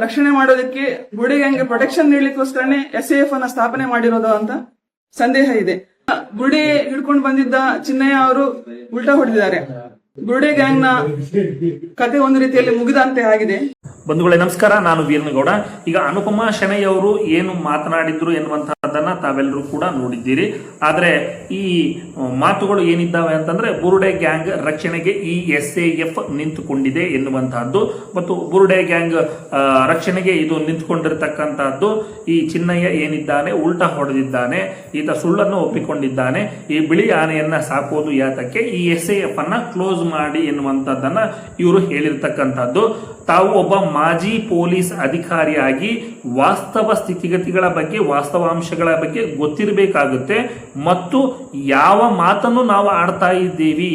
ರಕ್ಷಣೆ ಮಾಡೋದಕ್ಕೆ ಬುರುಡೆ gang protection ನೀಡಲಿಕ್ಕೋಸ್ಕರನೇ SAF ಅನ್ನ ಸ್ಥಾಪನೆ ಮಾಡಿರೋದು ಅಂತ ಸಂದೇಹ ಇದೆ. ಬುರುಡೆ ಹಿಡ್ಕೊಂಡು ಬಂದಿದ್ದ ಚಿನ್ನಯ್ಯ ಅವರು ಉಲ್ಟಾ ಹೊಡೆದಿದ್ದಾರೆ. ಬುರುಡೆ ಗ್ಯಾಂಗ್ ನ ಕತೆ ಒಂದು ರೀತಿಯಲ್ಲಿ ಮುಗಿದಂತೆ ಆಗಿದೆ. ಬಂಧುಗಳೇ ನಮಸ್ಕಾರ, ನಾನು ವೀರನಗೌಡ. ಈಗ ಅನುಪಮಾ ಶೆಣೈ ಅವರು ಏನು ಮಾತನಾಡಿದ್ರು ಎನ್ನುವಂತಹದ್ದನ್ನ ತಾವೆಲ್ಲರೂ ಕೂಡ ನೋಡಿದ್ದೀರಿ. ಆದ್ರೆ ಈ ಮಾತುಗಳು ಏನಿದ್ದಾವೆ ಅಂತಂದ್ರೆ ಬುರುಡೆ ಗ್ಯಾಂಗ್ ರಕ್ಷಣೆಗೆ ಈ SAF ನಿಂತುಕೊಂಡಿದೆ ಎನ್ನುವಂತಹದ್ದು ಮತ್ತು ಬುರುಡೆ ಗ್ಯಾಂಗ್ ರಕ್ಷಣೆಗೆ ಇದು ನಿಂತುಕೊಂಡಿರತಕ್ಕಂತಹದ್ದು. ಈ ಚಿನ್ನಯ್ಯ ಏನಿದ್ದಾನೆ ಉಲ್ಟಾ ಹೊಡೆದಿದ್ದಾನೆ, ಈತ ಸುಳ್ಳನ್ನು ಒಪ್ಪಿಕೊಂಡಿದ್ದಾನೆ. ಈ ಬಿಳಿ ಆನೆಯನ್ನ ಸಾಕೋದು ಯಾತಕ್ಕೆ, ಈ SAF ಅನ್ನ ಕ್ಲೋಸ್ ಮಾಡಿ ಎನ್ನುವಂತಹದ್ದನ್ನ ಇವರು ಹೇಳಿರ್ತಕ್ಕಂಥದ್ದು. ತಾವು ಒಬ್ಬ ಮಾಜಿ ಪೊಲೀಸ್ ಅಧಿಕಾರಿಯಾಗಿ ವಾಸ್ತವ ಸ್ಥಿತಿಗತಿಗಳ ಬಗ್ಗೆ, ವಾಸ್ತವಾಂಶಗಳ ಬಗ್ಗೆ ಗೊತ್ತಿರಬೇಕಾಗುತ್ತೆ. ಮತ್ತು ಯಾವ ಮಾತನ್ನು ನಾವು ಆಡ್ತಾ ಇದ್ದೀವಿ,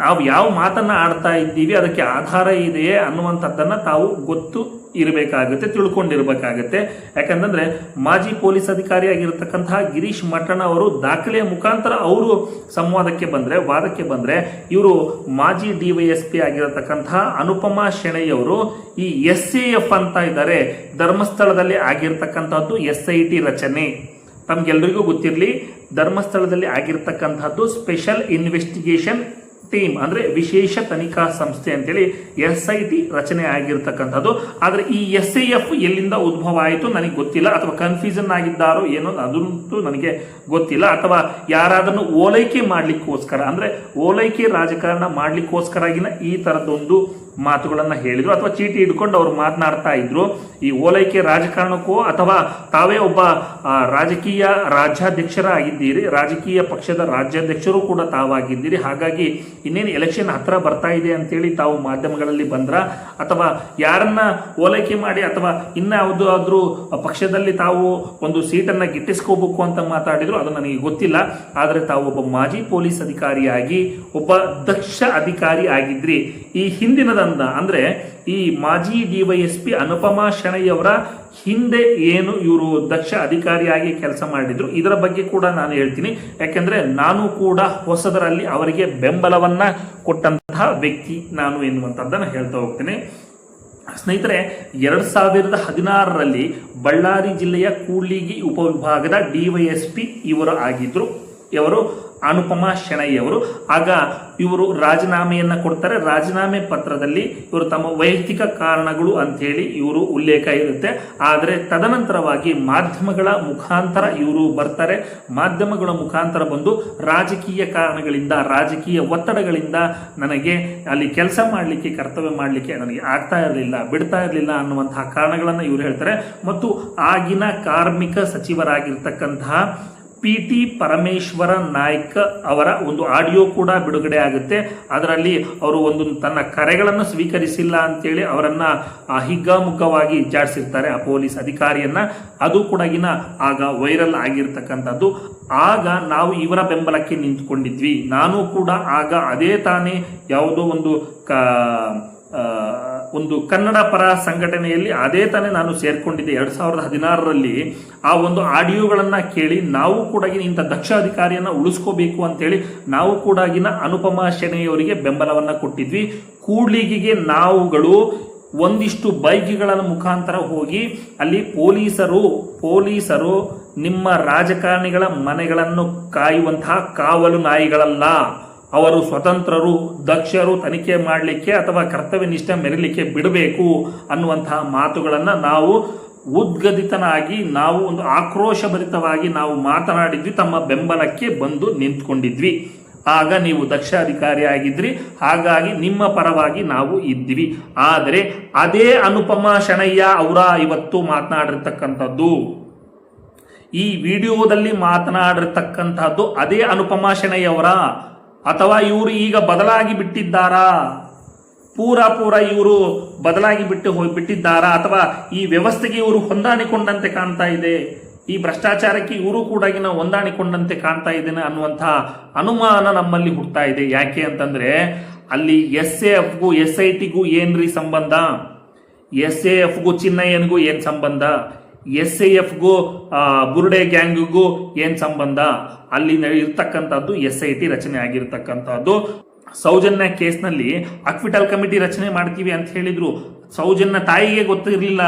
ನಾವು ಯಾವ ಮಾತನ್ನ ಆಡ್ತಾ ಇದ್ದೀವಿ ಅದಕ್ಕೆ ಆಧಾರ ಇದೆಯೇ ಅನ್ನುವಂಥದ್ದನ್ನ ತಾವು ಗೊತ್ತು ಇರಬೇಕಾಗುತ್ತೆ, ತಿಳ್ಕೊಂಡಿರ್ಬೇಕಾಗತ್ತೆ. ಯಾಕಂತಂದ್ರೆ ಮಾಜಿ ಪೊಲೀಸ್ ಅಧಿಕಾರಿಯಾಗಿರ್ತಕ್ಕಂತಹ ಗಿರೀಶ್ ಮಠಣ ಅವರು ದಾಖಲೆಯ ಮುಖಾಂತರ ಅವರು ಸಂವಾದಕ್ಕೆ ಬಂದ್ರೆ, ವಾದಕ್ಕೆ ಬಂದ್ರೆ, ಇವರು ಮಾಜಿ DYSP ಆಗಿರತಕ್ಕಂತಹ ಅನುಪಮಾ ಶೆಣೈ ಅವರು ಈ SAF ಅಂತ ಇದ್ದಾರೆ, ಧರ್ಮಸ್ಥಳದಲ್ಲಿ ಆಗಿರ್ತಕ್ಕಂಥದ್ದು SIT ರಚನೆ. ತಮ್ಗೆಲ್ರಿಗೂ ಗೊತ್ತಿರಲಿ, ಧರ್ಮಸ್ಥಳದಲ್ಲಿ ಆಗಿರ್ತಕ್ಕಂಥದ್ದು ಸ್ಪೆಷಲ್ ಇನ್ವೆಸ್ಟಿಗೇಷನ್ ಟೀಮ್, ಅಂದ್ರೆ ವಿಶೇಷ ತನಿಖಾ ಸಂಸ್ಥೆ ಅಂತೇಳಿ SIT ರಚನೆ ಆಗಿರ್ತಕ್ಕಂಥದ್ದು. ಆದ್ರೆ ಈ SAF ಎಲ್ಲಿಂದ ಉದ್ಭವ ಆಯಿತು ನನಗೆ ಗೊತ್ತಿಲ್ಲ, ಅಥವಾ ಕನ್ಫ್ಯೂಷನ್ ಆಗಿದ್ದಾರೋ ಏನೋ ಅದಂತೂ ನನಗೆ ಗೊತ್ತಿಲ್ಲ. ಅಥವಾ ಯಾರಾದನ್ನು ಓಲೈಕೆ ಮಾಡ್ಲಿಕ್ಕೋಸ್ಕರ, ಅಂದ್ರೆ ಓಲೈಕೆ ರಾಜಕಾರಣ ಮಾಡ್ಲಿಕ್ಕೋಸ್ಕರಾಗಿನ ಈ ತರದೊಂದು ಮಾತುಗಳನ್ನ ಹೇಳಿದ್ರು, ಅಥವಾ ಚೀಟಿ ಹಿಡ್ಕೊಂಡು ಅವ್ರು ಮಾತನಾಡ್ತಾ ಇದ್ರು. ಈ ಓಲೈಕೆ ರಾಜಕಾರಣಕ್ಕೋ ಅಥವಾ ತಾವೇ ಒಬ್ಬ ರಾಜಕೀಯ ರಾಜ್ಯಾಧ್ಯಕ್ಷರಾಗಿದ್ದೀರಿ, ರಾಜಕೀಯ ಪಕ್ಷದ ರಾಜ್ಯಾಧ್ಯಕ್ಷರು ಕೂಡ ತಾವಾಗಿದ್ದೀರಿ, ಹಾಗಾಗಿ ಇನ್ನೇನು ಎಲೆಕ್ಷನ್ ಹತ್ರ ಬರ್ತಾ ಇದೆ ಅಂತೇಳಿ ತಾವು ಮಾಧ್ಯಮಗಳಲ್ಲಿ ಬಂದ್ರ, ಅಥವಾ ಯಾರನ್ನ ಓಲೈಕೆ ಮಾಡಿ ಅಥವಾ ಇನ್ಯಾವುದಾದ್ರೂ ಪಕ್ಷದಲ್ಲಿ ತಾವು ಒಂದು ಸೀಟನ್ನ ಗಿಟ್ಟಿಸ್ಕೋಬೇಕು ಅಂತ ಮಾತಾಡಿದ್ರು, ಅದು ನನಗೆ ಗೊತ್ತಿಲ್ಲ. ಆದ್ರೆ ತಾವು ಒಬ್ಬ ಮಾಜಿ ಪೊಲೀಸ್ ಅಧಿಕಾರಿಯಾಗಿ, ಒಬ್ಬ ದಕ್ಷ ಅಧಿಕಾರಿ ಆಗಿದ್ರಿ. ಈ ಹಿಂದಿನದ ಅಂದ್ರೆ ಈ ಮಾಜಿ DYSP ಅನುಪಮಾ ಶೆಣೈ ಅವರ ಹಿಂದೆ ಏನು ಇವರು ದಕ್ಷ ಅಧಿಕಾರಿಯಾಗಿ ಕೆಲಸ ಮಾಡಿದ್ರು ಇದರ ಬಗ್ಗೆ ಕೂಡ ನಾನು ಹೇಳ್ತೀನಿ. ಯಾಕೆಂದ್ರೆ ನಾನು ಕೂಡ ಹೊಸದರಲ್ಲಿ ಅವರಿಗೆ ಬೆಂಬಲವನ್ನ ಕೊಟ್ಟಂತಹ ವ್ಯಕ್ತಿ ನಾನು ಎನ್ನುವಂಥದ್ದನ್ನು ಹೇಳ್ತಾ ಹೋಗ್ತೇನೆ. ಸ್ನೇಹಿತರೆ, 2016ರಲ್ಲಿ ಬಳ್ಳಾರಿ ಜಿಲ್ಲೆಯ ಕೂಡ್ಲಿಗಿ ಉಪವಿಭಾಗದ DYSP ಇವರು ಆಗಿದ್ರು, ಇವರು ಅನುಪಮಾ ಶೆಣೈ ಅವರು. ಆಗ ಇವರು ರಾಜೀನಾಮೆಯನ್ನ ಕೊಡ್ತಾರೆ. ರಾಜೀನಾಮೆ ಪತ್ರದಲ್ಲಿ ಇವರು ತಮ್ಮ ವೈಯಕ್ತಿಕ ಕಾರಣಗಳು ಅಂತೇಳಿ ಇವರು ಉಲ್ಲೇಖ ಇರುತ್ತೆ. ಆದರೆ ತದನಂತರವಾಗಿ ಮಾಧ್ಯಮಗಳ ಮುಖಾಂತರ ಇವರು ಬರ್ತಾರೆ. ಮಾಧ್ಯಮಗಳ ಮುಖಾಂತರ ಬಂದು ರಾಜಕೀಯ ಕಾರಣಗಳಿಂದ, ರಾಜಕೀಯ ಒತ್ತಡಗಳಿಂದ ನನಗೆ ಅಲ್ಲಿ ಕೆಲಸ ಮಾಡಲಿಕ್ಕೆ, ಕರ್ತವ್ಯ ಮಾಡಲಿಕ್ಕೆ ನನಗೆ ಆಗ್ತಾ ಇರಲಿಲ್ಲ, ಬಿಡ್ತಾ ಇರಲಿಲ್ಲ ಅನ್ನುವಂತಹ ಕಾರಣಗಳನ್ನು ಇವರು ಹೇಳ್ತಾರೆ. ಮತ್ತು ಆಗಿನ ಕಾರ್ಮಿಕ ಸಚಿವರಾಗಿರ್ತಕ್ಕಂತಹ PT ಪರಮೇಶ್ವರ ನಾಯ್ಕ ಅವರ ಒಂದು ಆಡಿಯೋ ಕೂಡ ಬಿಡುಗಡೆ ಆಗುತ್ತೆ. ಅದರಲ್ಲಿ ಅವರು ಒಂದು ತನ್ನ ಕರೆಗಳನ್ನು ಸ್ವೀಕರಿಸಿಲ್ಲ ಅಂತೇಳಿ ಅವರನ್ನ ಹಿಗ್ಗಾಮುಗ್ಗವಾಗಿ ಜಾಡಿಸಿರ್ತಾರೆ ಆ ಪೊಲೀಸ್ ಅಧಿಕಾರಿಯನ್ನ. ಅದು ಕೂಡ ಆಗ ವೈರಲ್ ಆಗಿರ್ತಕ್ಕಂಥದ್ದು. ಆಗ ನಾವು ಇವರ ಬೆಂಬಲಕ್ಕೆ ನಿಂತುಕೊಂಡಿದ್ವಿ. ನಾನು ಕೂಡ ಆಗ ಅದೇ ತಾನೇ ಯಾವುದೋ ಒಂದು ಕನ್ನಡ ಪರ ಸಂಘಟನೆಯಲ್ಲಿ ಅದೇ ತಾನೇ ನಾನು ಸೇರ್ಕೊಂಡಿದ್ದೆ 2016ರಲ್ಲಿ. ಆ ಒಂದು ಆಡಿಯೋಗಳನ್ನ ಕೇಳಿ ನಾವು ಕೂಡ ಇಂಥ ದಕ್ಷ ಅಧಿಕಾರಿಯನ್ನ ಉಳಿಸ್ಕೋಬೇಕು ಅಂತೇಳಿ ನಾವು ಕೂಡ ಅನುಪಮಾ ಶೆಣೈ ಅವರಿಗೆ ಬೆಂಬಲವನ್ನ ಕೊಟ್ಟಿದ್ವಿ. ಕೂಡ್ಲಿಗಿಗೆ ನಾವುಗಳು ಒಂದಿಷ್ಟು ಬೈಕ್ಗಳ ಮುಖಾಂತರ ಹೋಗಿ ಅಲ್ಲಿ ಪೊಲೀಸರು ನಿಮ್ಮ ರಾಜಕಾರಣಿಗಳ ಮನೆಗಳನ್ನು ಕಾಯುವಂತಹ ಕಾವಲು ನಾಯಿಗಳಲ್ಲ, ಅವರು ಸ್ವತಂತ್ರರು, ದಕ್ಷರು, ತನಿಖೆ ಮಾಡಲಿಕ್ಕೆ ಅಥವಾ ಕರ್ತವ್ಯ ನಿಷ್ಠೆ ಮೆರಲಿಕ್ಕೆ ಬಿಡಬೇಕು ಅನ್ನುವಂತಹ ಮಾತುಗಳನ್ನ ನಾವು ಉದ್ಗದಿತನಾಗಿ, ನಾವು ಒಂದು ಆಕ್ರೋಶಭರಿತವಾಗಿ ನಾವು ಮಾತನಾಡಿದ್ವಿ. ತಮ್ಮ ಬೆಂಬಲಕ್ಕೆ ಬಂದು ನಿಂತ್ಕೊಂಡಿದ್ವಿ. ಆಗ ನೀವು ದಕ್ಷ ಅಧಿಕಾರಿ ಆಗಿದ್ರಿ, ಹಾಗಾಗಿ ನಿಮ್ಮ ಪರವಾಗಿ ನಾವು ಇದ್ವಿ. ಆದರೆ ಅದೇ ಅನುಪಮಾ ಶೆಣಯ್ಯ ಅವರ ಇವತ್ತು ಮಾತನಾಡಿರ್ತಕ್ಕಂಥದ್ದು, ಈ ವಿಡಿಯೋದಲ್ಲಿ ಮಾತನಾಡಿರ್ತಕ್ಕಂಥದ್ದು ಅದೇ ಅನುಪಮಾ ಶೆಣೈ ಅವರ, ಅಥವಾ ಇವರು ಈಗ ಬದಲಾಗಿ ಬಿಟ್ಟಿದ್ದಾರಾ, ಪೂರ ಇವರು ಬದಲಾಗಿ ಬಿಟ್ಟಿದ್ದಾರಾ, ಅಥವಾ ಈ ವ್ಯವಸ್ಥೆಗೆ ಇವರು ಹೊಂದಾಣಿಕೊಂಡಂತೆ ಕಾಣ್ತಾ ಇದೆ, ಈ ಭ್ರಷ್ಟಾಚಾರಕ್ಕೆ ಇವರು ಕೂಡ ಹೊಂದಾಣಿಕೊಂಡಂತೆ ಕಾಣ್ತಾ ಇದ್ದೇನೆ ಅನ್ನುವಂತಹ ಅನುಮಾನ ನಮ್ಮಲ್ಲಿ ಹುಡ್ತಾ ಇದೆ. ಯಾಕೆ ಅಂತಂದ್ರೆ ಅಲ್ಲಿ SAFಗೂ SITಗೂ ಏನ್ರಿ ಸಂಬಂಧ? SAFಗೂ ಚಿನ್ನಯ್ಯನಿಗೂ ಏನ್ ಸಂಬಂಧ? SAFಗೂ ಬುರುಡೆ ಗ್ಯಾಂಗ್ಗೂ ಏನ್ ಸಂಬಂಧ? ಅಲ್ಲಿ ಇರ್ತಕ್ಕಂಥದ್ದು SIT ರಚನೆ ಆಗಿರ್ತಕ್ಕಂಥದ್ದು. ಸೌಜನ್ಯ ಕೇಸ್ನಲ್ಲಿ ಅಕ್ವಿಟಲ್ ಕಮಿಟಿ ರಚನೆ ಮಾಡ್ತೀವಿ ಅಂತ ಹೇಳಿದ್ರು. ಸೌಜನ್ಯ ತಾಯಿಗೆ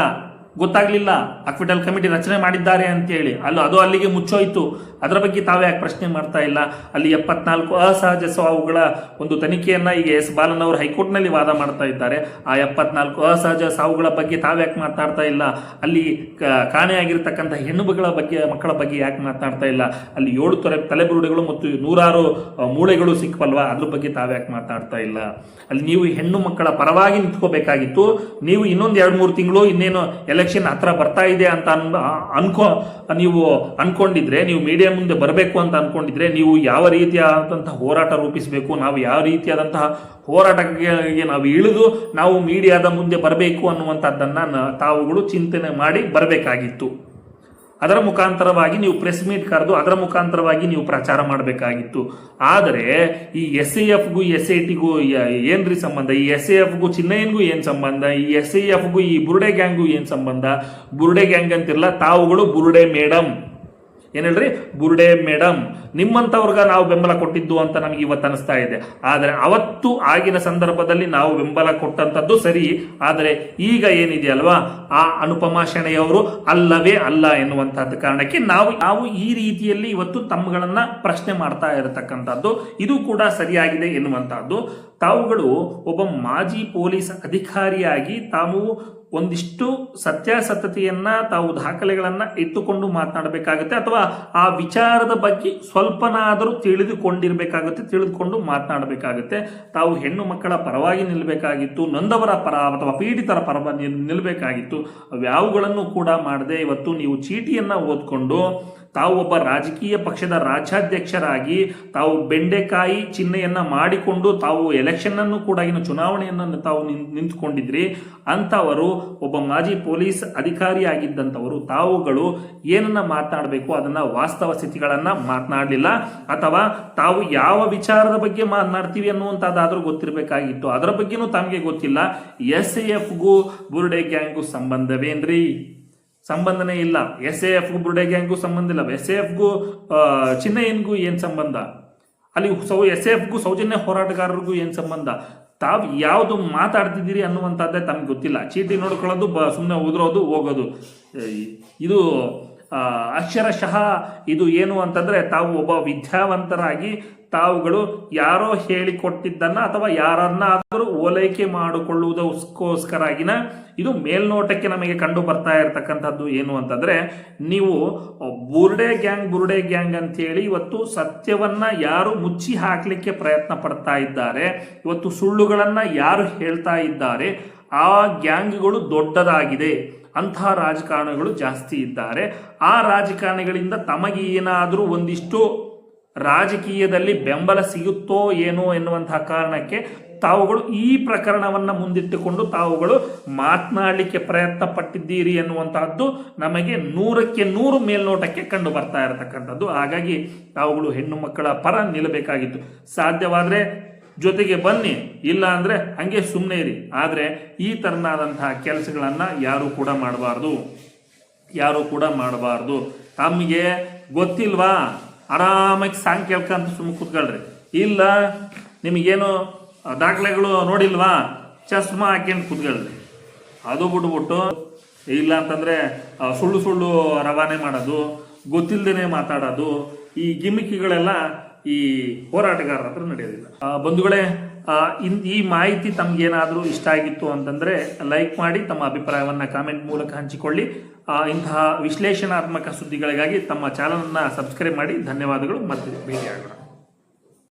ಗೊತ್ತಾಗ್ಲಿಲ್ಲ ಅಕ್ವಿಟಲ್ ಕಮಿಟಿ ರಚನೆ ಮಾಡಿದ್ದಾರೆ ಅಂತೇಳಿ ಅದು ಅಲ್ಲಿಗೆ ಮುಚ್ಚೋಯ್ತು. ಅದರ ಬಗ್ಗೆ ತಾವೇ ಯಾಕೆ ಪ್ರಶ್ನೆ ಮಾಡ್ತಾ ಇಲ್ಲ? ಅಲ್ಲಿ 74 ಅಸಹಜ ಸಾವುಗಳ ಒಂದು ತನಿಖೆಯನ್ನ ಈಗ ಎಸ್ ಬಾಲನ್ ಅವರು ಹೈಕೋರ್ಟ್ನಲ್ಲಿ ವಾದ ಮಾಡ್ತಾ ಇದ್ದಾರೆ. ಆ 74 ಅಸಹಜ ಸಾವುಗಳ ಬಗ್ಗೆ ತಾವ್ಯಾಕೆ ಮಾತಾಡ್ತಾ ಇಲ್ಲ? ಅಲ್ಲಿ ಕಾಣೆಯಾಗಿರ್ತಕ್ಕಂಥ ಮಕ್ಕಳ ಬಗ್ಗೆ ಯಾಕೆ ಮಾತನಾಡ್ತಾ ಇಲ್ಲ? ಅಲ್ಲಿ 7 ತಲೆಬುರುಡೆಗಳು ಮತ್ತು 106 ಮೂಳೆಗಳು ಸಿಕ್ಕಲ್ವಾ, ಅದ್ರ ಬಗ್ಗೆ ತಾವ್ಯಾಕೆ ಮಾತಾಡ್ತಾ ಇಲ್ಲ? ಅಲ್ಲಿ ನೀವು ಹೆಣ್ಣು ಮಕ್ಕಳ ಪರವಾಗಿ ನಿಂತ್ಕೋಬೇಕಾಗಿತ್ತು. ನೀವು ಇನ್ನೊಂದು 2-3 ತಿಂಗಳು ಇನ್ನೇನು ಎಲೆಕ್ಷನ್ ಹತ್ರ ಬರ್ತಾ ಇದೆ ಅಂತ ನೀವು ಅನ್ಕೊಂಡಿದ್ರೆ, ನೀವು ಮೀಡಿಯಾ ಮುಂದೆ ಬರಬೇಕು ಅಂತ ಅನ್ಕೊಂಡಿದ್ರೆ, ನೀವು ಯಾವ ರೀತಿಯಾದಂತಹ ಹೋರಾಟ ರೂಪಿಸಬೇಕು, ನಾವು ಯಾವ ರೀತಿಯಾದಂತಹ ಹೋರಾಟಕ್ಕೆ ನಾವು ಇಳಿದು ನಾವು ಮೀಡಿಯಾದ ಮುಂದೆ ಬರಬೇಕು ಅನ್ನುವಂಥದ್ದನ್ನ ತಾವುಗಳು ಚಿಂತನೆ ಮಾಡಿ ಬರಬೇಕಾಗಿತ್ತು. ಅದರ ಮುಖಾಂತರವಾಗಿ ನೀವು ಪ್ರೆಸ್ ಮೀಟ್ ಕರೆದು ಅದರ ಮುಖಾಂತರವಾಗಿ ನೀವು ಪ್ರಚಾರ ಮಾಡಬೇಕಾಗಿತ್ತು. ಆದರೆ ಈ SAFಗೂ SITಗೂ ಏನ್ರಿ ಸಂಬಂಧ? ಈ SAFಗೂ ಚಿನ್ನಯ್ಯನ್ಗೂ ಏನ್ ಸಂಬಂಧ? ಈ SIFಗೂ ಈ ಬುರುಡೆ ಗ್ಯಾಂಗ್ಗೂ ಏನ್ ಸಂಬಂಧ? ಬುರುಡೆ ಗ್ಯಾಂಗ್ ಅಂತಿರಲ್ಲ, ತಾವುಗಳು ಬುರುಡೆ ಮೇಡಮ್. ಏನ್ ಹೇಳ್ರಿ? ಬುರುಡೆ ಮೇಡಮ್. ನಿಮ್ಮಂತವ್ರಿಗೆ ನಾವು ಬೆಂಬಲ ಕೊಟ್ಟಿದ್ದು ಅಂತ ನಮಗೆ ಇವತ್ತು ಅನಿಸ್ತಾ ಇದೆ. ಆದರೆ ಅವತ್ತು ಆಗಿನ ಸಂದರ್ಭದಲ್ಲಿ ನಾವು ಬೆಂಬಲ ಕೊಟ್ಟಂತದ್ದು ಸರಿ. ಆದರೆ ಈಗ ಏನಿದೆಯಲ್ವಾ, ಆ ಅನುಪಮಾ ಶೆಣೈಯವರು ಅಲ್ಲವೇ ಅಲ್ಲ ಎನ್ನುವಂತಹದ್ದು ಕಾರಣಕ್ಕೆ ನಾವು ಈ ರೀತಿಯಲ್ಲಿ ಇವತ್ತು ತಮ್ಮಗಳನ್ನ ಪ್ರಶ್ನೆ ಮಾಡ್ತಾ ಇರತಕ್ಕಂಥದ್ದು ಇದು ಕೂಡ ಸರಿಯಾಗಿದೆ ಎನ್ನುವಂತಹದ್ದು. ತಾವುಗಳು ಒಬ್ಬ ಮಾಜಿ ಪೊಲೀಸ್ ಅಧಿಕಾರಿಯಾಗಿ ತಾವು ಒಂದಿಷ್ಟು ಸತ್ಯಾಸತ್ಯತೆಯನ್ನ ತಾವು ದಾಖಲೆಗಳನ್ನ ಇಟ್ಟುಕೊಂಡು ಮಾತನಾಡಬೇಕಾಗುತ್ತೆ, ಅಥವಾ ಆ ವಿಚಾರದ ಬಗ್ಗೆ ಸ್ವಲ್ಪನಾದರೂ ತಿಳಿದುಕೊಂಡು ಮಾತನಾಡಬೇಕಾಗುತ್ತೆ. ತಾವು ಹೆಣ್ಣು ಮಕ್ಕಳ ಪರವಾಗಿ ನಿಲ್ಲಬೇಕಾಗಿತ್ತು, ನೊಂದವರ ಪರ ಅಥವಾ ಪೀಡಿತರ ಪರ ನಿಲ್ಲಬೇಕಾಗಿತ್ತು. ಅವ್ಯಾವುಗಳನ್ನು ಕೂಡ ಮಾಡದೆ ಇವತ್ತು ನೀವು ಚೀಟಿಯನ್ನ ಓದ್ಕೊಂಡು ತಾವು ಒಬ್ಬ ರಾಜಕೀಯ ಪಕ್ಷದ ರಾಜ್ಯಾಧ್ಯಕ್ಷರಾಗಿ ತಾವು ಬೆಂಡೆಕಾಯಿ ಚಿಹ್ನೆಯನ್ನ ಮಾಡಿಕೊಂಡು ತಾವು ಎಲೆಕ್ಷನ್ ಅನ್ನು ಕೂಡ ಚುನಾವಣೆಯನ್ನು ತಾವು ನಿಂತುಕೊಂಡಿದ್ರಿ. ಅಂತವರು ಒಬ್ಬ ಮಾಜಿ ಪೊಲೀಸ್ ಅಧಿಕಾರಿ ಆಗಿದ್ದಂಥವರು ತಾವುಗಳು ಏನನ್ನ ಮಾತನಾಡಬೇಕು ಅದನ್ನ ವಾಸ್ತವ ಸ್ಥಿತಿಗಳನ್ನ ಮಾತನಾಡಲಿಲ್ಲ, ಅಥವಾ ತಾವು ಯಾವ ವಿಚಾರದ ಬಗ್ಗೆ ಮಾತನಾಡ್ತೀವಿ ಅನ್ನುವಂಥದ್ದಾದ್ರೂ ಗೊತ್ತಿರಬೇಕಾಗಿತ್ತು. ಅದರ ಬಗ್ಗೆನೂ ತಮಗೆ ಗೊತ್ತಿಲ್ಲ. SAFಗೂ ಬುರುಡೆ ಗ್ಯಾಂಗ್ಗೂ ಸಂಬಂಧವೇನ್ರಿ? ಸಂಬಂಧನೇ ಇಲ್ಲ. SAFಗೂ ಬುರುಡೆ ಗ್ಯಾಂಗ್ಗೂ ಸಂಬಂಧ ಇಲ್ಲ. SAFಗೂ ಚಿನ್ನಯ್ಯನ್ಗೂ ಏನ್ ಸಂಬಂಧ? ಅಲ್ಲಿ SAFಗೂ ಸೌಜನ್ಯ ಹೋರಾಟಗಾರರಿಗೂ ಏನ್ ಸಂಬಂಧ? ತಾವು ಯಾವುದು ಮಾತಾಡ್ತಿದ್ದೀರಿ ಅನ್ನುವಂಥದ್ದೇ ತಮ್ಗೆ ಗೊತ್ತಿಲ್ಲ. ಚೀಟಿ ನೋಡ್ಕೊಳ್ಳೋದು, ಸುಮ್ಮನೆ ಉದುರೋದು, ಹೋಗೋದು. ಇದು ಅಕ್ಷರಶಃ ಇದು ಏನು ಅಂತಂದ್ರೆ, ತಾವು ಒಬ್ಬ ವಿದ್ಯಾವಂತರಾಗಿ ತಾವುಗಳು ಯಾರೋ ಹೇಳಿಕೊಟ್ಟಿದ್ದನ್ನ ಅಥವಾ ಯಾರನ್ನಾದರೂ ಓಲೈಕೆ ಮಾಡಿಕೊಳ್ಳುವುದಕ್ಕೋಸ್ಕರಾಗಿನ ಇದು ಮೇಲ್ನೋಟಕ್ಕೆ ನಮಗೆ ಕಂಡು ಬರ್ತಾ ಇರತಕ್ಕಂಥದ್ದು ಏನು ಅಂತಂದ್ರೆ, ನೀವು ಬುರುಡೆ ಗ್ಯಾಂಗ್ ಅಂತೇಳಿ ಇವತ್ತು ಸತ್ಯವನ್ನ ಯಾರು ಮುಚ್ಚಿ ಹಾಕ್ಲಿಕ್ಕೆ ಪ್ರಯತ್ನ ಪಡ್ತಾ ಇದ್ದಾರೆ, ಇವತ್ತು ಸುಳ್ಳುಗಳನ್ನ ಯಾರು ಹೇಳ್ತಾ ಇದ್ದಾರೆ, ಆ ಗ್ಯಾಂಗ್ಗಳು ದೊಡ್ಡದಾಗಿದೆ. ಅಂತಹ ರಾಜಕಾರಣಿಗಳು ಜಾಸ್ತಿ ಇದ್ದಾರೆ. ಆ ರಾಜಕಾರಣಿಗಳಿಂದ ತಮಗೆ ಏನಾದರೂ ಒಂದಿಷ್ಟು ರಾಜಕೀಯದಲ್ಲಿ ಬೆಂಬಲ ಸಿಗುತ್ತೋ ಏನೋ ಎನ್ನುವಂತಹ ಕಾರಣಕ್ಕೆ ತಾವುಗಳು ಈ ಪ್ರಕರಣವನ್ನ ಮುಂದಿಟ್ಟುಕೊಂಡು ತಾವುಗಳು ಮಾತನಾಡಲಿಕ್ಕೆ ಪ್ರಯತ್ನ ಪಟ್ಟಿದ್ದೀರಿ ಎನ್ನುವಂತಹದ್ದು ನಮಗೆ 100ಕ್ಕೆ 100 ಮೇಲ್ನೋಟಕ್ಕೆ ಕಂಡು ಬರ್ತಾ ಇರತಕ್ಕಂಥದ್ದು. ಹಾಗಾಗಿ ತಾವುಗಳು ಹೆಣ್ಣು ಮಕ್ಕಳ ಪರ ನಿಲ್ಲಬೇಕಾಗಿತ್ತು. ಸಾಧ್ಯವಾದ್ರೆ ಜೊತೆಗೆ ಬನ್ನಿ, ಇಲ್ಲ ಅಂದ್ರೆ ಹಂಗೆ ಸುಮ್ಮನೆ ಇರಿ. ಆದ್ರೆ ಈ ತರನಾದಂತಹ ಕೆಲಸಗಳನ್ನ ಯಾರು ಕೂಡ ಮಾಡಬಾರ್ದು. ತಮಗೆ ಗೊತ್ತಿಲ್ವಾ, ಆರಾಮಾಗಿ ಸಾಂಗ್ ಕೇಳ್ಕಂತ ಸುಮ್ಮನೆ ಕೂತ್ಕೊಳ್ರಿ. ಇಲ್ಲ ನಿಮಗೇನು ದಾಖಲೆಗಳು ನೋಡಿಲ್ವಾ, ಚಸ್ಮಾ ಹಾಕ್ಯಂಡು ಕೂತ್ಕೊಳ್ರಿ. ಅದು ಬಿಟ್ಬಿಟ್ಟು ಇಲ್ಲ ಅಂತಂದ್ರೆ ಸುಳ್ಳು ರವಾನೆ ಮಾಡೋದು, ಗೊತ್ತಿಲ್ಲದೇನೆ ಮಾತಾಡೋದು, ಈ ಗಿಮಿಕಿಗಳೆಲ್ಲ ಈ ಹೋರಾಟಗಾರರ ಹತ್ರ ನಡೆಯೋದಿಲ್ಲ. ಬಂಧುಗಳೇ, ಈ ಮಾಹಿತಿ ತಮ್ಗೇನಾದರೂ ಇಷ್ಟ ಆಗಿತ್ತು ಅಂತಂದ್ರೆ ಲೈಕ್ ಮಾಡಿ, ತಮ್ಮ ಅಭಿಪ್ರಾಯವನ್ನ ಕಾಮೆಂಟ್ ಮೂಲಕ ಹಂಚಿಕೊಳ್ಳಿ. ಇಂತಹ ವಿಶ್ಲೇಷಣಾತ್ಮಕ ಸುದ್ದಿಗಳಿಗಾಗಿ ತಮ್ಮ ಚಾನಲ್ ಅನ್ನ ಸಬ್ಸ್ಕ್ರೈಬ್ ಮಾಡಿ. ಧನ್ಯವಾದಗಳು. ಮತ್ತೆ ಭೇಟಿಯಾಗೋಣ.